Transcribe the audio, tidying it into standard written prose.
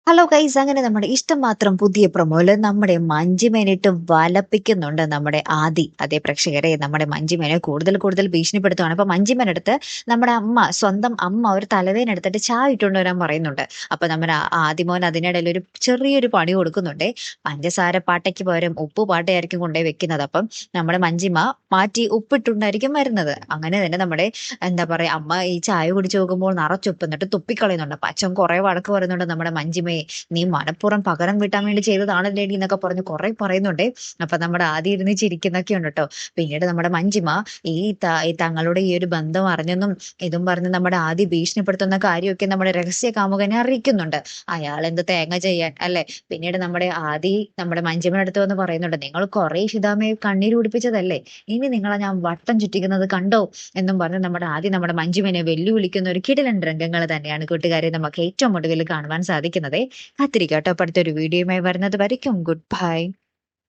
Hello guys, അങ്ങനെ നമ്മുടെ ഇഷ്ടം മാത്രം പുതിയ പ്രൊമോയില് നമ്മുടെ മഞ്ജിമേനിട്ട് വലപ്പിക്കുന്നുണ്ട് നമ്മുടെ ആദി. അതേ പ്രേക്ഷകരെ, നമ്മുടെ മഞ്ജിമേനെ കൂടുതൽ കൂടുതൽ ഭീഷണിപ്പെടുത്തുവാണ്. അപ്പൊ മഞ്ജിമേനടുത്ത് നമ്മുടെ അമ്മ, സ്വന്തം അമ്മ ഒരു തലവേദന എടുത്തിട്ട് ചായ ഇട്ടുകൊണ്ട് വരാൻ പറയുന്നുണ്ട്. അപ്പൊ നമ്മുടെ ആദിമോൻ അതിനിടയിൽ ഒരു ചെറിയൊരു പണി കൊടുക്കുന്നുണ്ട്. പഞ്ചസാര പാട്ടയ്ക്ക് പകരം ഉപ്പ് പാട്ടയായിരിക്കും കൊണ്ടുപോയി വെക്കുന്നത്. അപ്പം നമ്മുടെ മഞ്ജിമ മാറ്റി ഉപ്പിട്ടുണ്ടായിരിക്കും വരുന്നത്. അങ്ങനെ തന്നെ നമ്മുടെ എന്താ പറയാ, അമ്മ ഈ ചായ കുടിച്ചു നോക്കുമ്പോൾ നിറച്ചുപ്പ് എന്നിട്ട് തുപ്പിക്കളയുന്നുണ്ട്. അപ്പൊ അച്ഛൻ കുറെ വഴക്ക് പറയുന്നുണ്ട്, നമ്മുടെ മഞ്ജിമയെ നീ മനഃപൂർവ്വം പകരം വീട്ടാൻ വേണ്ടി ചെയ്തതാണല്ലേടി എന്നൊക്കെ പറഞ്ഞ് കുറെ പറയുന്നുണ്ടേ. അപ്പൊ നമ്മുടെ ആദ്യം ഇരുന്ന് ചിരിക്കുന്നൊക്കെ ഉണ്ട് കേട്ടോ. പിന്നീട് നമ്മുടെ മഞ്ജിമ ഈ തങ്ങളുടെ ഈ ഒരു ബന്ധം അറിഞ്ഞെന്നും ഇതും പറഞ്ഞ് നമ്മുടെ ആദ്യ ഭീഷണിപ്പെടുത്തുന്ന കാര്യമൊക്കെ നമ്മുടെ രഹസ്യ കാമുകനെ അറിയിക്കുന്നുണ്ട്. അയാൾ എന്ത് തേങ്ങ ചെയ്യാൻ അല്ലെ. പിന്നീട് നമ്മുടെ മഞ്ജിമയുടെ അടുത്ത് വന്ന് പറയുന്നുണ്ട്, നിങ്ങൾ കുറെ ഷിതാമയെ കണ്ണീര് കുടിപ്പിച്ചതല്ലേ, ഇനി നിങ്ങളെ ഞാൻ വട്ടം ചുറ്റിക്കുന്നത് കണ്ടോ എന്നും പറഞ്ഞ് നമ്മുടെ മഞ്ജുവിനെ വെല്ലുവിളിക്കുന്ന ഒരു കിടിലൻ രംഗങ്ങൾ തന്നെയാണ് കൂട്ടുകാരെ നമുക്ക് ഏറ്റവും ഒടുവിൽ കാണുവാൻ സാധിക്കുന്നത്. കാത്തിരിക്കട്ടോ, അടുത്തൊരു വീഡിയോയുമായി വരുന്നത് വരയ്ക്കും. Good bye.